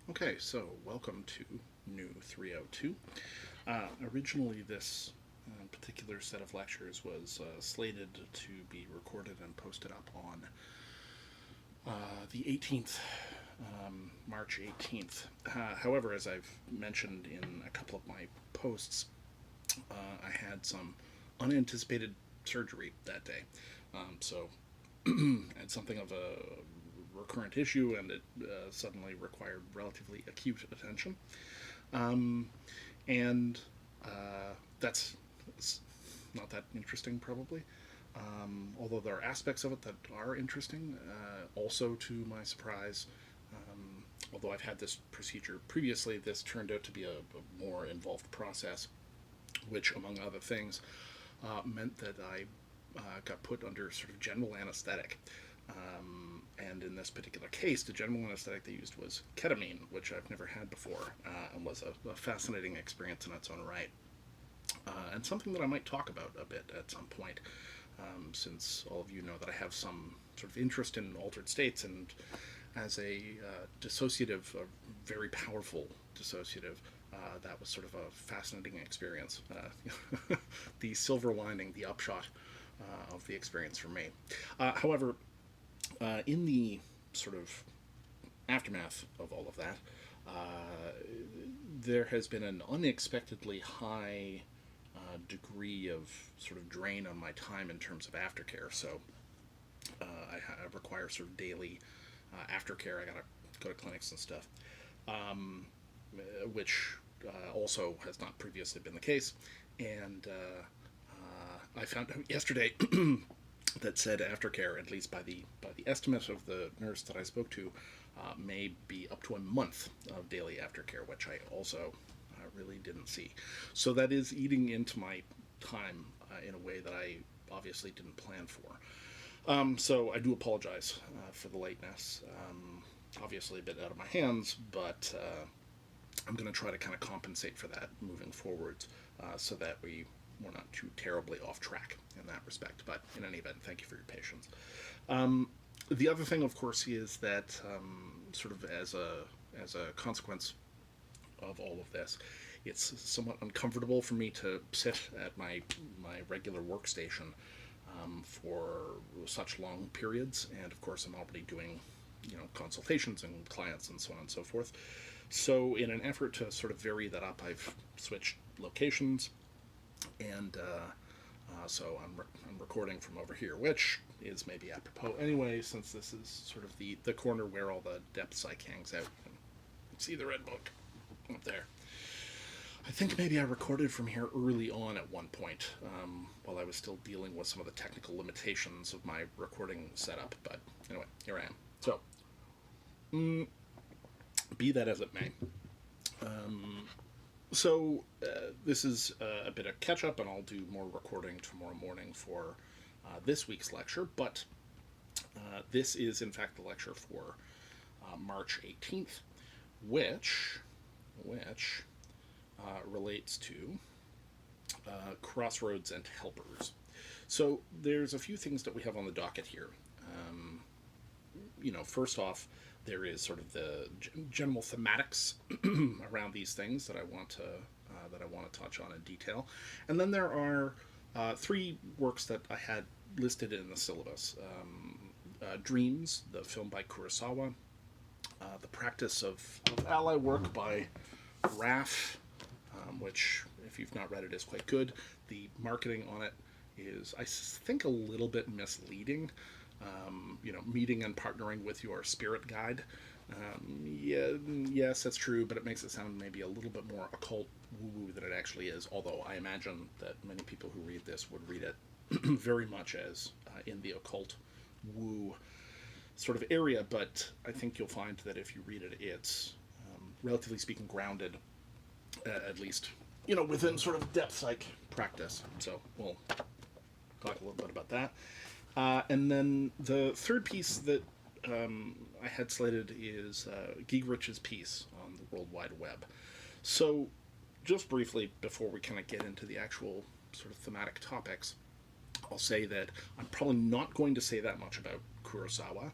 Okay, so welcome to NEW302. Originally, this particular set of lectures was slated to be recorded and posted up on the 18th, March 18th. However, as I've mentioned in a couple of my posts, I had some unanticipated surgery that day. So, had something of a recurrent issue, and it suddenly required relatively acute attention. Um, and that's not that interesting, probably. Although there are aspects of it that are interesting. Also, to my surprise, although I've had this procedure previously, this turned out to be a more involved process, which, among other things, meant that I got put under sort of general anesthetic. And in this particular case, the general anesthetic they used was ketamine, which I've never had before, and was a fascinating experience in its own right. And something that I might talk about a bit at some point, since all of you know that I have some sort of interest in altered states, and as a dissociative, a very powerful dissociative, that was sort of a fascinating experience. The silver lining, the upshot of the experience for me. However, in the sort of aftermath of all of that, there has been an unexpectedly high degree of sort of drain on my time in terms of aftercare. So I require sort of daily aftercare. I gotta go to clinics and stuff, which also has not previously been the case. And I found out yesterday that said aftercare, at least by the estimate of the nurse that I spoke to, may be up to a month of daily aftercare, which I also really didn't see. So that is eating into my time in a way that I obviously didn't plan for. So I do apologize for the lateness. Obviously a bit out of my hands, but I'm going to try to kind of compensate for that moving forwards, so that we're not too terribly off track in that respect. But in any event, thank you for your patience. The other thing, of course, is that sort of as a consequence of all of this, it's somewhat uncomfortable for me to sit at my regular workstation for such long periods. And of course, I'm already doing consultations and clients and so on and so forth. So in an effort to sort of vary that up, I've switched locations, and so I'm recording from over here, which is maybe apropos anyway, since this is sort of the corner where all the depth psych hangs out. You see the red book up there. I think maybe I recorded from here early on at one point, while I was still dealing with some of the technical limitations of my recording setup. But anyway, here I am. So, be that as it may. So this is a bit of catch-up, and I'll do more recording tomorrow morning for this week's lecture, but this is in fact the lecture for March 18th, which relates to Crossroads and helpers. So there's a few things that we have on the docket here. First off, there is sort of the general thematics around these things that I want to touch on in detail, and then there are three works that I had listed in the syllabus: Dreams, the film by Kurosawa; The Practice of Ally Work by Raff, which, if you've not read it, is quite good. The marketing on it is, I think, a little bit misleading. Meeting and partnering with your spirit guide. Yes, that's true, but it makes it sound maybe a little bit more occult woo-woo than it actually is, although I imagine that many people who read this would read it very much as in the occult woo sort of area, but I think you'll find that if you read it, it's, relatively speaking, grounded, at least, within sort of depth psych practice. So we'll talk a little bit about that. And then the third piece that I had slated is Giegrich's piece on the World Wide Web. So, just briefly, before we kind of get into the actual sort of thematic topics, I'll say that I'm probably not going to say that much about Kurosawa.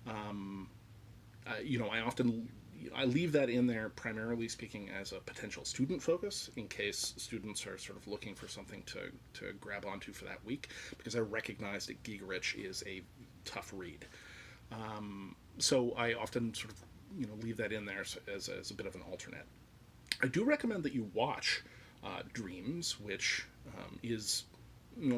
I often I leave that in there primarily speaking as a potential student focus in case students are sort of looking for something to grab onto for that week, because I recognize that Gigerich is a tough read. So I often sort of leave that in there as a bit of an alternate. I do recommend that you watch Dreams, which is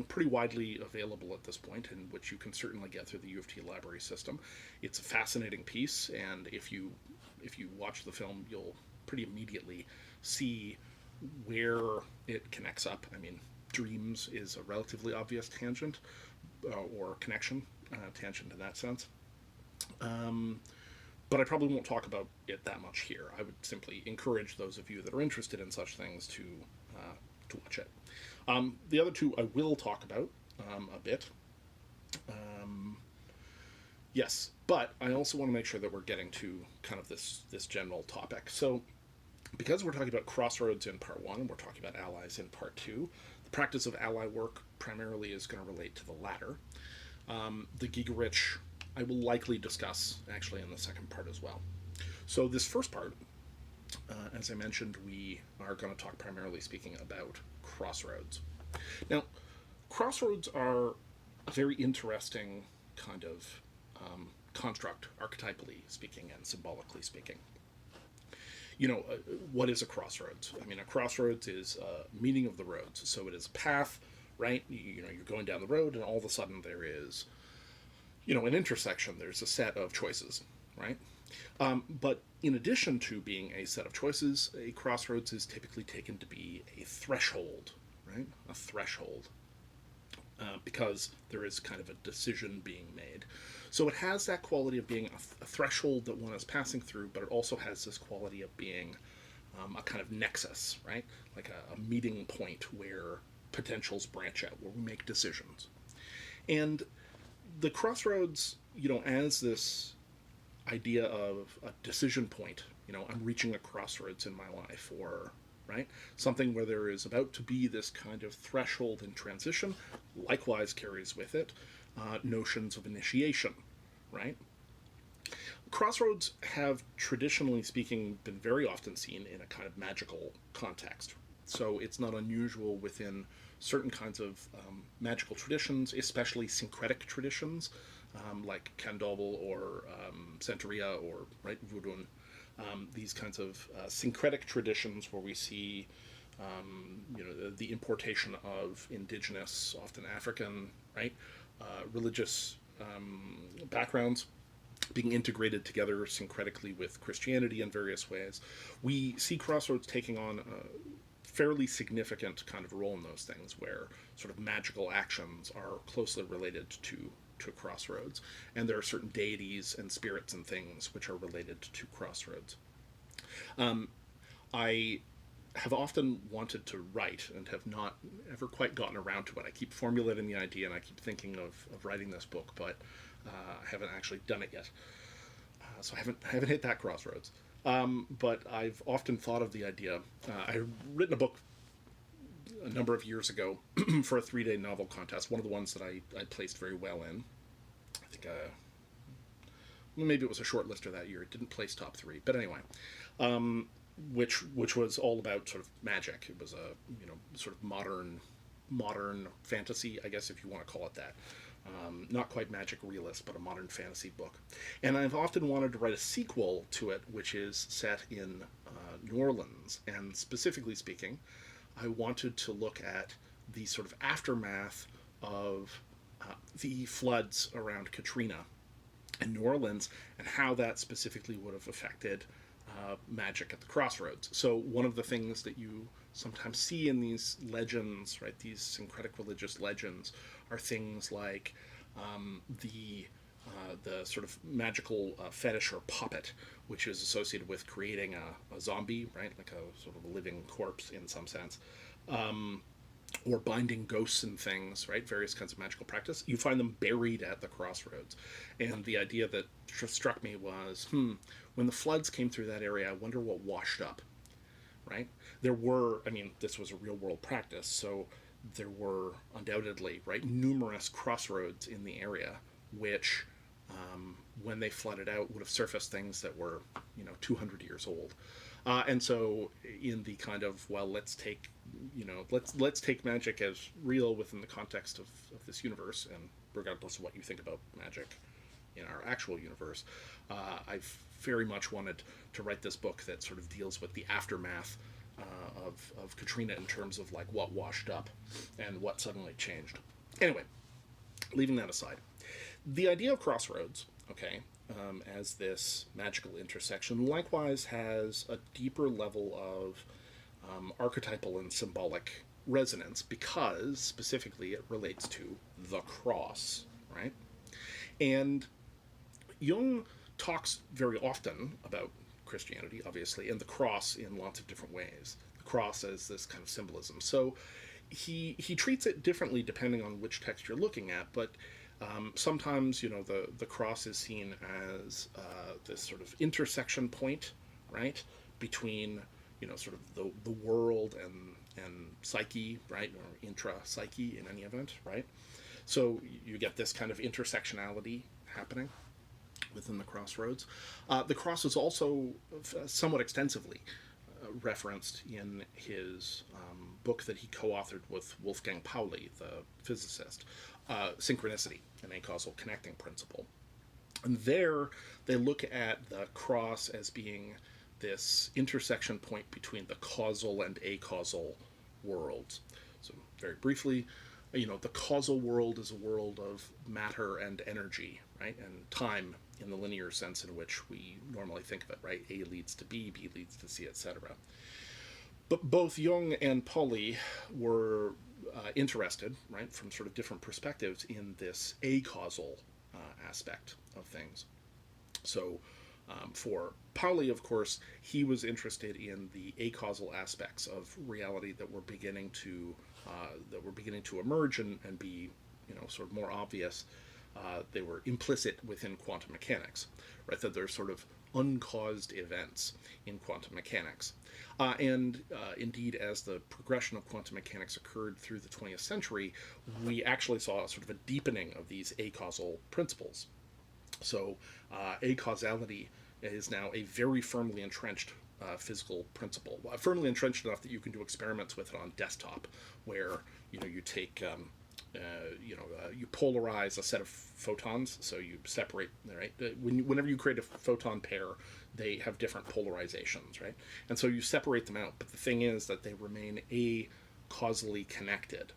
pretty widely available at this point, and which you can certainly get through the U of T library system. It's a fascinating piece, and if you watch the film, you'll pretty immediately see where it connects up. I mean, Dreams is a relatively obvious tangent or connection, tangent in that sense. But I probably won't talk about it that much here. I would simply encourage those of you that are interested in such things to watch it. The other two I will talk about a bit. Yes, but I also want to make sure that we're getting to kind of this general topic. So, because we're talking about Crossroads in part one, and we're talking about allies in part two, the practice of ally work primarily is going to relate to the latter. The Gigerich I will likely discuss actually in the second part as well. So this first part, as I mentioned, we are going to talk primarily speaking about Crossroads. Now, Crossroads are a very interesting kind of construct, archetypally speaking and symbolically speaking. What is a crossroads? I mean, a crossroads is a meeting of the roads. So it is a path, right? You're going down the road, and all of a sudden there is, an intersection. There's a set of choices, right? But in addition to being a set of choices, a crossroads is typically taken to be a threshold, right? A threshold. Because there is kind of a decision being made. So it has that quality of being a threshold that one is passing through, but it also has this quality of being a kind of nexus, right? Like a meeting point where potentials branch out, where we make decisions. And the crossroads, as this idea of a decision point, I'm reaching a crossroads in my life, or right? Something where there is about to be this kind of threshold in transition, likewise carries with it notions of initiation, right? Crossroads have, traditionally speaking, been very often seen in a kind of magical context. So it's not unusual within certain kinds of magical traditions, especially syncretic traditions, like Kandobel or Santeria or right, Vudun. These kinds of syncretic traditions where we see, the importation of indigenous, often African, right, religious backgrounds being integrated together syncretically with Christianity in various ways. We see Crossroads taking on a fairly significant kind of role in those things, where sort of magical actions are closely related to Crossroads, and there are certain deities and spirits and things which are related to Crossroads. I have often wanted to write and have not ever quite gotten around to it. I keep formulating the idea and I keep thinking of writing this book, but I haven't actually done it yet. So I haven't hit that crossroads. But I've often thought of the idea. I've written a book a number of years ago for a 3-day novel contest, one of the ones that I placed very well in. I think maybe it was a short lister that year. It didn't place top 3, but anyway, which was all about sort of magic. It was a sort of modern fantasy, I guess, if you want to call it that. Not quite magic realist, but a modern fantasy book. And I've often wanted to write a sequel to it, which is set in New Orleans. And specifically speaking, I wanted to look at the sort of aftermath of the floods around Katrina in New Orleans, and how that specifically would have affected magic at the crossroads. So one of the things that you sometimes see in these legends, right, these syncretic religious legends, are things like the sort of magical fetish or puppet, which is associated with creating a zombie, right, like a sort of a living corpse in some sense, or binding ghosts and things, right, various kinds of magical practice. You find them buried at the crossroads. And the idea that struck me was, when the floods came through that area, I wonder what washed up, right? There were, this was a real world practice, so there were undoubtedly, right, numerous crossroads in the area which when they flooded out, would have surfaced things that were, 200 years old. And so, in the kind of, well, let's take, let's take magic as real within the context of this universe, and regardless of what you think about magic in our actual universe, I've very much wanted to write this book that sort of deals with the aftermath of Katrina in terms of like what washed up and what suddenly changed. Anyway, leaving that aside, the idea of Crossroads, okay, as this magical intersection, likewise has a deeper level of archetypal and symbolic resonance because specifically it relates to the cross, right? And Jung talks very often about Christianity, obviously, and the cross in lots of different ways. The cross as this kind of symbolism. So he treats it differently depending on which text you're looking at, but sometimes, the cross is seen as this sort of intersection point, right, between, sort of the world and psyche, right, or intra-psyche in any event, right? So you get this kind of intersectionality happening within the Crossroads. The cross is also somewhat extensively referenced in his book that he co-authored with Wolfgang Pauli, the physicist, Synchronicity, an acausal connecting principle. And there they look at the cross as being this intersection point between the causal and acausal worlds. So very briefly, the causal world is a world of matter and energy, right? And time in the linear sense in which we normally think of it, right? A leads to B, B leads to C, etc. But both Jung and Pauli were interested, right, from sort of different perspectives in this acausal aspect of things. So for Pauli, of course, he was interested in the acausal aspects of reality that were beginning to emerge and be, sort of more obvious. They were implicit within quantum mechanics, right? That there's sort of uncaused events in quantum mechanics. And indeed, as the progression of quantum mechanics occurred through the 20th century, we actually saw sort of a deepening of these acausal principles. So acausality is now a very firmly entrenched physical principle, firmly entrenched enough that you can do experiments with it on desktop, where you take you polarize a set of photons, so you separate, right? Whenever you create a photon pair, they have different polarizations, right? And so you separate them out, but the thing is that they remain causally connected,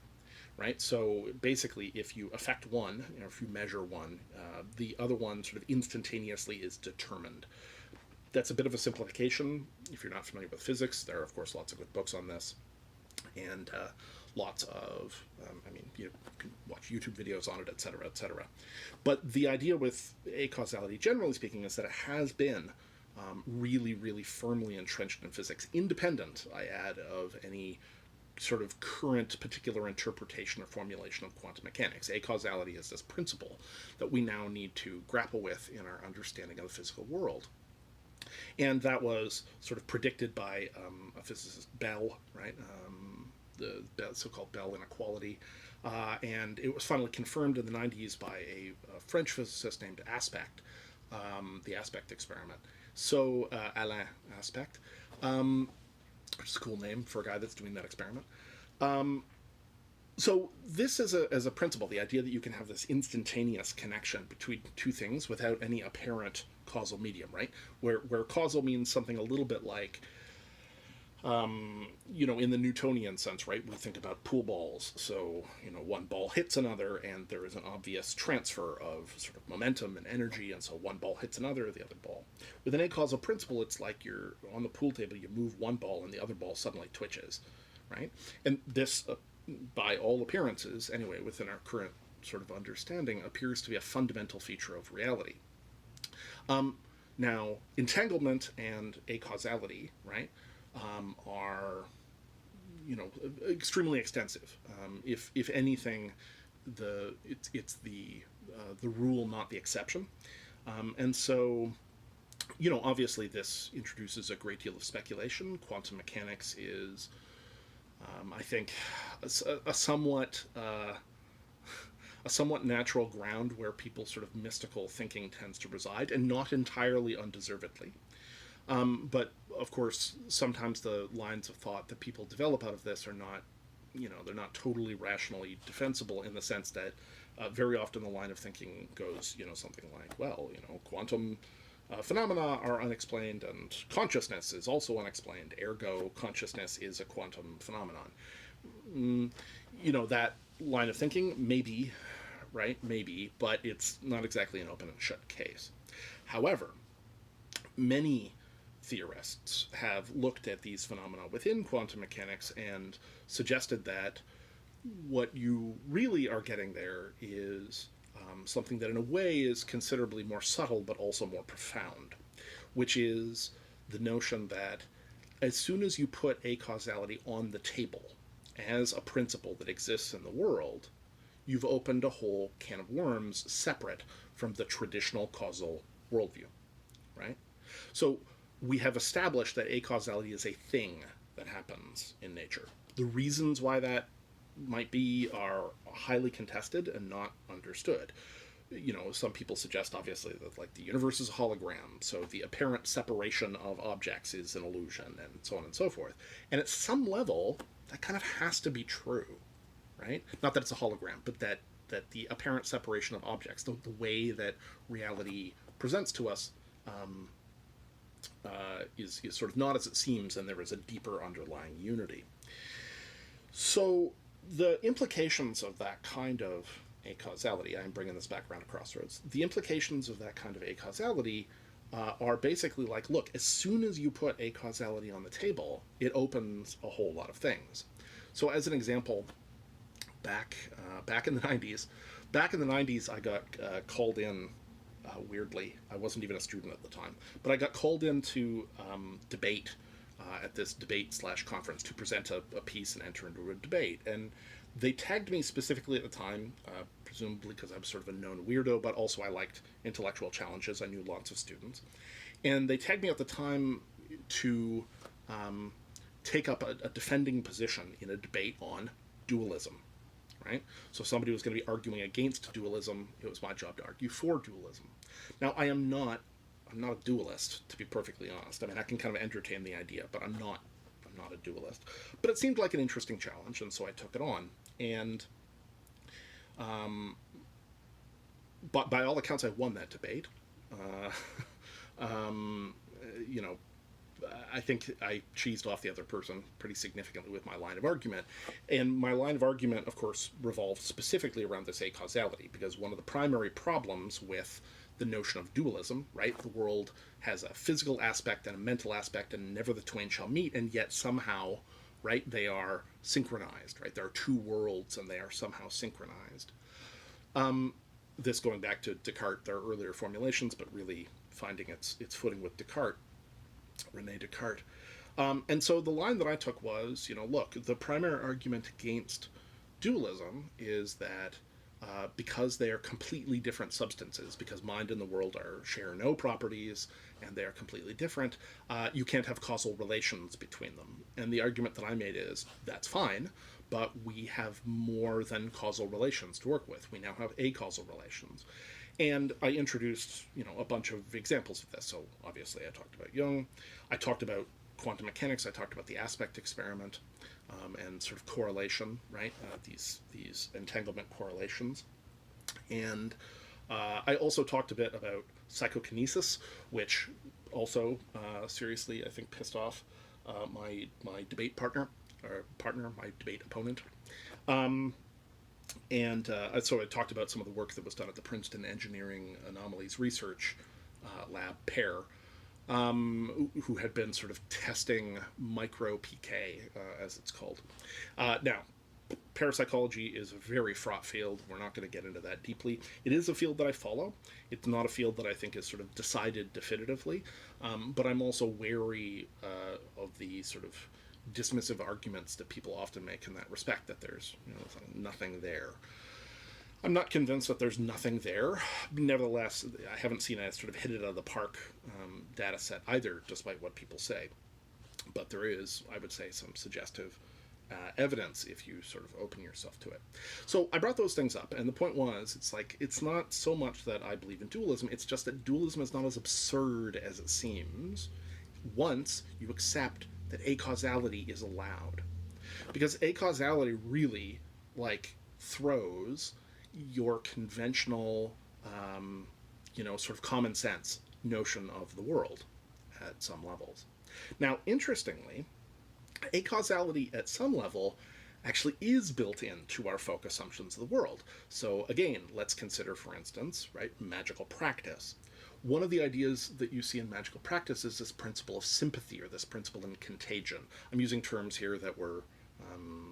right? So basically, if you affect one, if you measure one, the other one sort of instantaneously is determined. That's a bit of a simplification. If you're not familiar with physics, there are, of course, lots of good books on this. And lots of, you can watch YouTube videos on it, etc., etc. But the idea with acausality, generally speaking, is that it has been really, really firmly entrenched in physics, independent, I add, of any sort of current particular interpretation or formulation of quantum mechanics. Acausality is this principle that we now need to grapple with in our understanding of the physical world. And that was sort of predicted by a physicist, Bell, right? The so-called Bell inequality. And it was finally confirmed in the 90s by a French physicist named Aspect, the Aspect experiment. So, Alain Aspect, which is a cool name for a guy that's doing that experiment. So this is as a principle, the idea that you can have this instantaneous connection between two things without any apparent causal medium, right? Where causal means something a little bit like, in the Newtonian sense, right? We think about pool balls. So, one ball hits another and there is an obvious transfer of sort of momentum and energy. And so one ball hits another, the other ball. With an acausal principle, it's like you're on the pool table, you move one ball and the other ball suddenly twitches, right? And this, by all appearances, anyway, within our current sort of understanding, appears to be a fundamental feature of reality. Now, entanglement and acausality, right, are, extremely extensive. If anything, it's the rule, not the exception. And so, obviously this introduces a great deal of speculation. Quantum mechanics is, I think, a somewhat a somewhat natural ground where people's sort of mystical thinking tends to reside, and not entirely undeservedly. But of course, sometimes the lines of thought that people develop out of this are not, they're not totally rationally defensible, in the sense that very often the line of thinking goes, something like, well, quantum phenomena are unexplained and consciousness is also unexplained, ergo consciousness is a quantum phenomenon. That line of thinking, maybe, right? Maybe, but it's not exactly an open and shut case. However, many theorists have looked at these phenomena within quantum mechanics and suggested that what you really are getting there is something that in a way is considerably more subtle but also more profound, which is the notion that as soon as you put a causality on the table as a principle that exists in the world, you've opened a whole can of worms separate from the traditional causal worldview, right? So we have established that acausality is a thing that happens in nature. The reasons why that might be are highly contested and not understood. Some people suggest, obviously, that like the universe is a hologram, so the apparent separation of objects is an illusion, and so on and so forth. And at some level, that kind of has to be true, right? Not that it's a hologram, but that the apparent separation of objects, the way that reality presents to us, is sort of not as it seems, and there is a deeper underlying unity. So the implications of that kind of acausality, I'm bringing this back around to Crossroads, the implications of that kind of acausality are basically like, look, as soon as you put acausality on the table, it opens a whole lot of things. So as an example, back in the 90s, I got called in, weirdly, I wasn't even a student at the time, but I got called in to debate at this debate/conference to present a piece and enter into a debate. And they tagged me specifically at the time, presumably because I was sort of a known weirdo, but also I liked intellectual challenges. I knew lots of students. And they tagged me at the time to take up a defending position in a debate on dualism, right? So if somebody was going to be arguing against dualism, it was my job to argue for dualism. Now, I'm not a dualist, to be perfectly honest. I mean, I can kind of entertain the idea, but I'm not a dualist. But it seemed like an interesting challenge, and so I took it on. And but by all accounts, I won that debate. I think I cheesed off the other person pretty significantly with my line of argument. And my line of argument, of course, revolved specifically around this acausality, because one of the primary problems with the notion of dualism, right? The world has a physical aspect and a mental aspect, and never the twain shall meet, and yet somehow, right, they are synchronized, right? There are two worlds, and they are somehow synchronized. This going back to Descartes, there are earlier formulations, but really finding its footing with Descartes, René Descartes. And so the line that I took was, look, the primary argument against dualism is that because they are completely different substances, because mind and the world share no properties, and they are completely different, you can't have causal relations between them. And the argument that I made is, that's fine, but we have more than causal relations to work with. We now have acausal relations. And I introduced, a bunch of examples of this. So obviously I talked about Jung, I talked about quantum mechanics, I talked about the aspect experiment, and sort of correlation, right? These entanglement correlations. And I also talked a bit about psychokinesis, which also seriously, I think, pissed off my debate partner, my debate opponent. So I talked about some of the work that was done at the Princeton Engineering Anomalies Research Lab, PAIR, who had been sort of testing micro-PK, as it's called. Now, parapsychology is a very fraught field. We're not going to get into that deeply. It is a field that I follow. It's not a field that I think is sort of decided definitively, but I'm also wary of the sort of dismissive arguments that people often make in that respect, that there's nothing there. I'm not convinced that there's nothing there. Nevertheless, I haven't seen a sort of hit it out of the park data set either, despite what people say. But there is, I would say, some suggestive evidence if you sort of open yourself to it. So I brought those things up, and the point was, it's like, it's not so much that I believe in dualism, it's just that dualism is not as absurd as it seems once you accept that acausality is allowed. Because acausality really, like, throws your conventional, sort of common sense notion of the world at some levels. Now, interestingly, acausality at some level actually is built into our folk assumptions of the world. So again, let's consider, for instance, right, magical practice. One of the ideas that you see in magical practice is this principle of sympathy, or this principle in contagion. I'm using terms here that were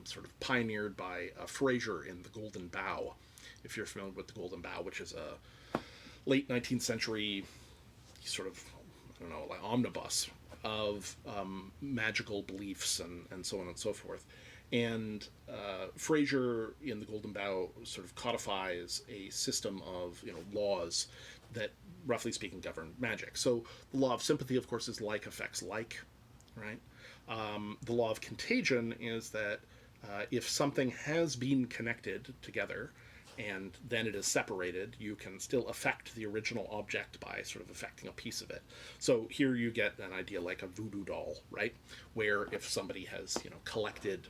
sort of pioneered by Fraser in The Golden Bough, if you're familiar with The Golden Bough, which is a late 19th century sort of, I don't know, like omnibus of magical beliefs and so on and so forth. And Fraser in The Golden Bough sort of codifies a system of laws that, roughly speaking, govern magic. So the law of sympathy, of course, is like affects like, right? The law of contagion is that if something has been connected together and then it is separated, you can still affect the original object by sort of affecting a piece of it. So here you get an idea like a voodoo doll, right? Where if somebody has, collected,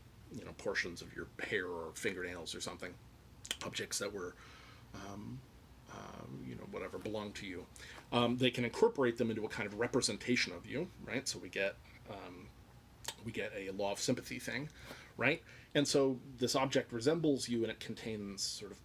portions of your hair or fingernails or something, objects that were, whatever belong to you, they can incorporate them into a kind of representation of you, right? So we get a law of sympathy thing, right? And so this object resembles you, and it contains sort of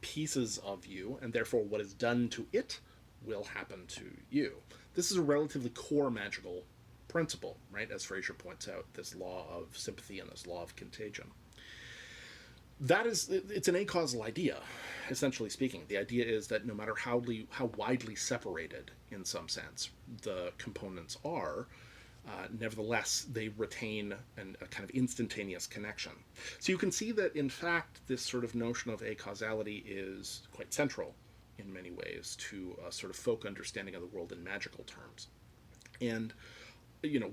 pieces of you, and therefore what is done to it will happen to you. This is a relatively core magical principle, right? As Fraser points out, this law of sympathy and this law of contagion. It's an acausal idea, essentially speaking. The idea is that no matter how widely separated, in some sense, the components are, nevertheless, they retain a kind of instantaneous connection. So you can see that, in fact, this sort of notion of acausality is quite central in many ways to a sort of folk understanding of the world in magical terms. And,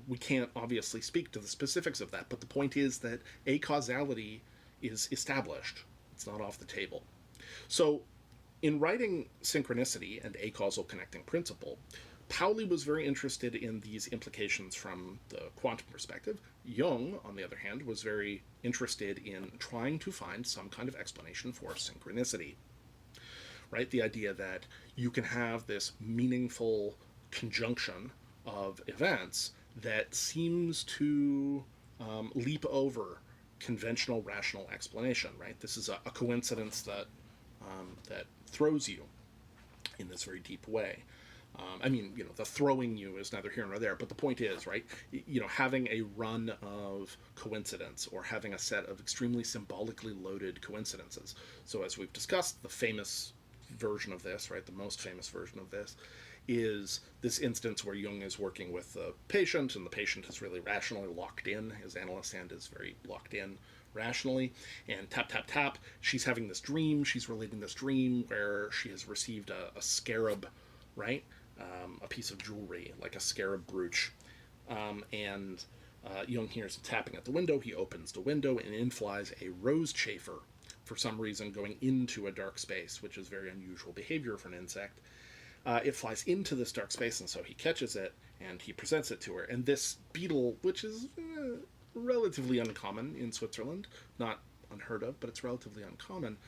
we can't obviously speak to the specifics of that, but the point is that acausality is established. It's not off the table. So in writing Synchronicity and Acausal Connecting Principle, Pauli was very interested in these implications from the quantum perspective. Jung, on the other hand, was very interested in trying to find some kind of explanation for synchronicity. Right? The idea that you can have this meaningful conjunction of events that seems to leap over conventional rational explanation, right? This is a coincidence that throws you in this very deep way. The throwing you is neither here nor there, but the point is, right, having a run of coincidence, or having a set of extremely symbolically loaded coincidences. So as we've discussed, the famous version of this, right, the most famous version of this, is this instance where Jung is working with the patient, and the patient is really rationally locked in. His analyst hand is very locked in rationally, and tap, tap, tap, she's having this dream. She's relating this dream where she has received a scarab, right? A piece of jewelry, like a scarab brooch. And Jung hears tapping at the window. He opens the window, and in flies a rose chafer, for some reason going into a dark space, which is very unusual behavior for an insect. It flies into this dark space, and so he catches it, and he presents it to her. And this beetle, which is relatively uncommon in Switzerland, not unheard of, but it's relatively uncommon,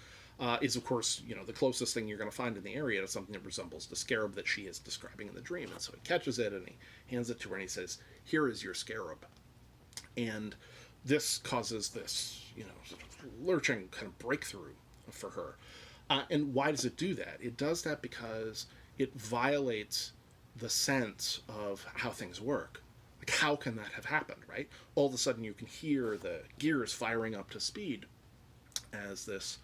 is, of course, the closest thing you're going to find in the area to something that resembles the scarab that she is describing in the dream. And so he catches it, and he hands it to her, and he says, "Here is your scarab." And this causes this, sort of lurching kind of breakthrough for her. And why does it do that? It does that because it violates the sense of how things work. Like, how can that have happened, right? All of a sudden you can hear the gears firing up to speed as this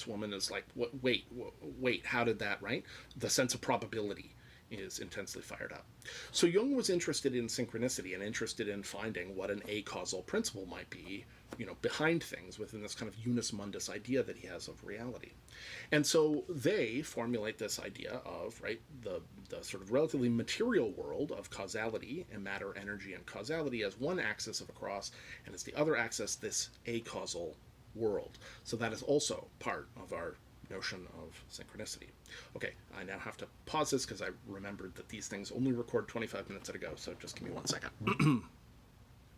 woman is like, wait, how did that, right? The sense of probability is intensely fired up. So Jung was interested in synchronicity and interested in finding what an acausal principle might be, behind things within this kind of unus mundus idea that he has of reality. And so they formulate this idea of, right, the sort of relatively material world of causality and matter, energy, and causality as one axis of a cross, and as the other axis, this acausal world. So that is also part of our notion of synchronicity. Okay, I now have to pause this because I remembered that these things only record 25 minutes at a go, so just give me 1 second.